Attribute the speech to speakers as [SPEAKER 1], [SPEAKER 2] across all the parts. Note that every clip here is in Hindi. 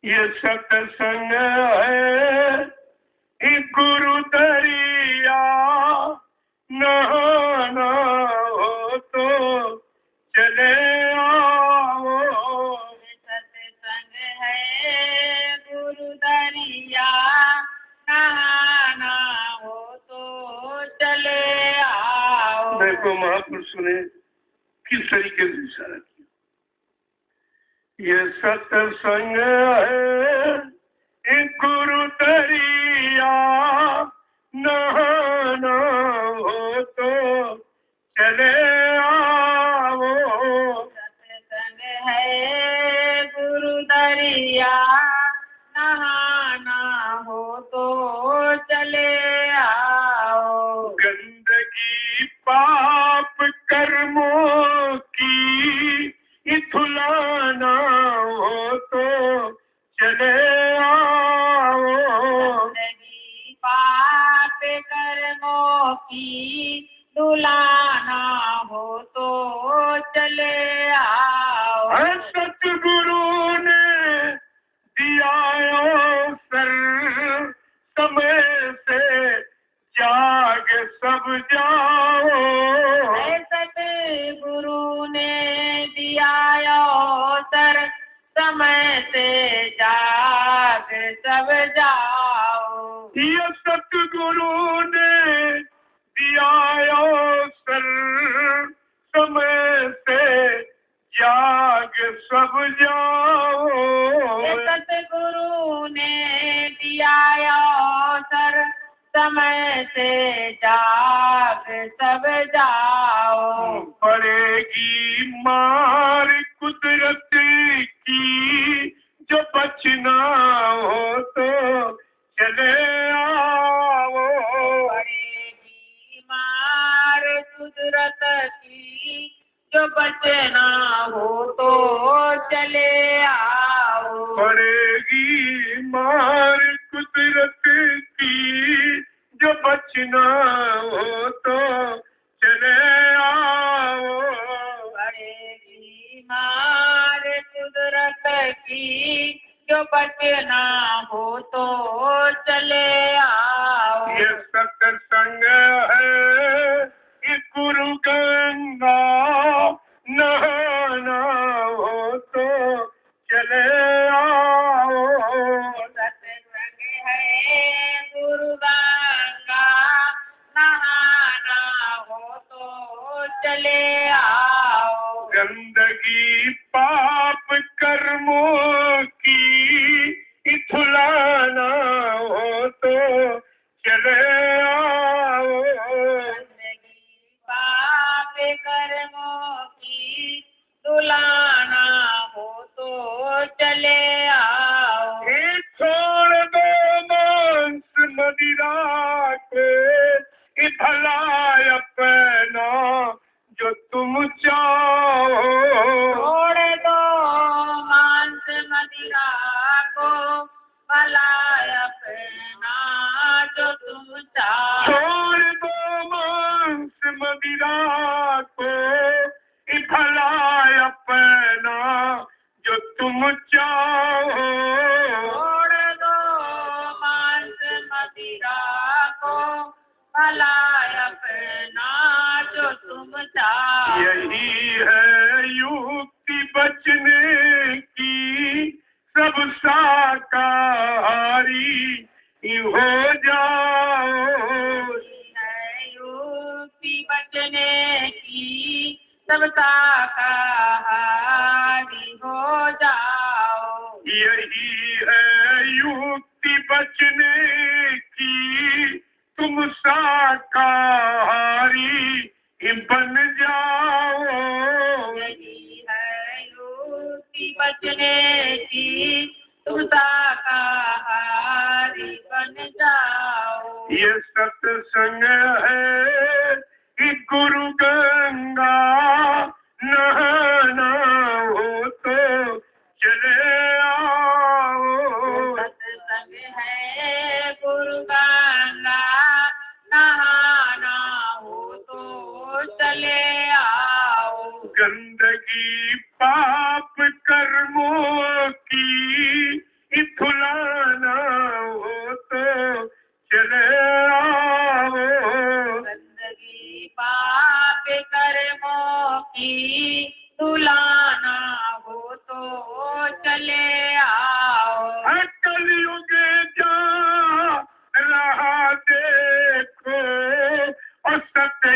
[SPEAKER 1] ये सत्संग है गुरु दरिया, नहाना हो तो चले आओ।
[SPEAKER 2] सत्संग है गुरु दरिया, नहाना हो तो चले आओ।
[SPEAKER 1] देखो महापुरुष ने किस तरीके से इशारा किया। ये सत्संग है गुरु दरिया, नहाना हो तो चले आओ।
[SPEAKER 2] सत्संग है गुरु दरिया, नहाना हो तो चले आओ।
[SPEAKER 1] गंदगी पाप कर्मों की धुलाना हो तो चले आओ।
[SPEAKER 2] गंदगी पाप कर्मों की धुलाना हो तो चले आओ।
[SPEAKER 1] सतगुरु ने दिया अवसर, समय से जाग सब जाओ।
[SPEAKER 2] सतगुरु ने दिया अवसर, समय से जाग सब जाओ।
[SPEAKER 1] ये सतगुरु ने दिया अवसर, समय से जाग सब जाओ।
[SPEAKER 2] सतगुरु ने दिया अवसर, समय से जाग सब जाओ।
[SPEAKER 1] पड़ेगी मार कुदरत की, जो बचना हो तो चले आओ।
[SPEAKER 2] पड़ेगी मार कुदरत की, जो बचना हो तो चले आओ।
[SPEAKER 1] पड़ेगी मार कुदरत की, जो बचना हो तो चले आओ।
[SPEAKER 2] पड़ेगी मार कुदरत की, जो बचना हो तो चले आओ।
[SPEAKER 1] ये सत्संग है ये गुरु गंगा, नहाना हो तो चले आओ।
[SPEAKER 2] सत्संग है गुरु गंगा, नहाना हो तो चले आओ।
[SPEAKER 1] गंदगी पाप कर्मों की धुलाना हो तो चले आओ।
[SPEAKER 2] गंदगी पाप कर्मों की धुलाना हो तो चले आओ।
[SPEAKER 1] छोड़ दो मांस मदिरा को, भला अपना जो तुम चाहो।
[SPEAKER 2] छोड़ दो मांस मदिरा को, भला अपना जो तुम चाहो।
[SPEAKER 1] छोड़ दो मांस मदिरा को, भला अपना जो तुम चाहो।
[SPEAKER 2] छोड़ दो मांस मदिरा को, भला अपना जो तुम चाहो।
[SPEAKER 1] यही है युक्ति बचने की, सब शाकाहारी हो जाओ।
[SPEAKER 2] है युक्ति बचने की, सब शाकाहारी हो जाओ।
[SPEAKER 1] यही है युक्ति बचने की, तुम शाकाहारी बन जाओ।
[SPEAKER 2] यही है युक्ति बचने की, तुम शाकाहारी बन जाओ।
[SPEAKER 1] ये सत्संग है कि गुरु गंगा, नहाना हो तो चले आओ।
[SPEAKER 2] सत्संग है गुरु गंगा, नहाना हो तो चले आओ।
[SPEAKER 1] गंदगी पाप कर्मों की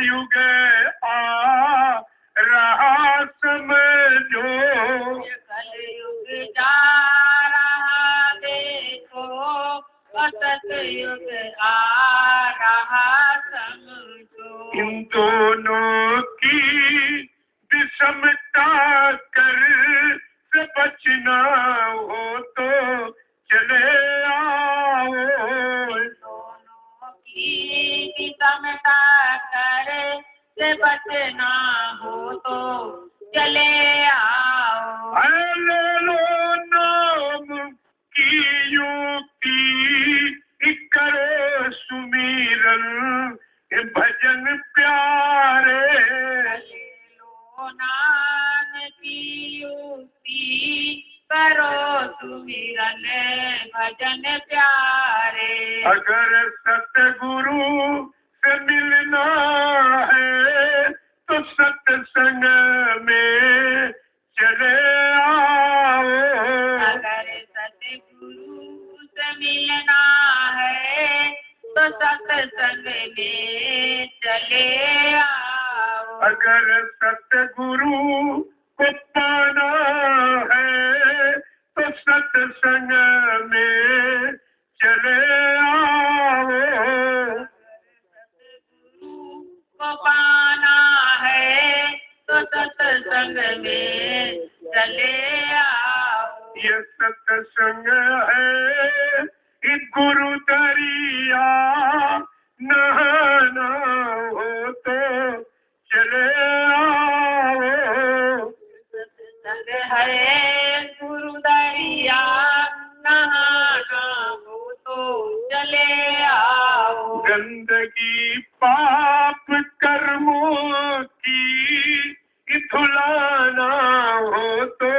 [SPEAKER 1] युग आ रहा समझो।
[SPEAKER 2] ये कलयुग जा रहा देखो, सतयुग आ रहा समझो।
[SPEAKER 1] इन दोनों की विषमता कर से बचना हो तो चले आओ।
[SPEAKER 2] दोनों की विषमता करे से बचना हो तो चले आओ।
[SPEAKER 1] ले लो नाम की युक्ति, करो सुमिरन भजन प्यारे।
[SPEAKER 2] ले लो नाम की युक्ति, करो सुमिरन भजन प्यारे।
[SPEAKER 1] अगर सतगुरु से मिलना है तो सत्संग में चले आओ।
[SPEAKER 2] अगर सतगुरु से मिलना है तो सत्संग में चले आओ।
[SPEAKER 1] अगर सतगुरु को पाना है तो सत्संग में चले आओ।
[SPEAKER 2] सतगुरु को पाना है तो सत्संग में चले आओ।
[SPEAKER 1] ये सत्संग है एक गुरु दरिया, नहाना हो तो चले आओ।
[SPEAKER 2] सत्संग है गुरु दरिया, नहाना हो तो चले आओ।
[SPEAKER 1] गंदगी पाप कर्मों की धुलाना हो तो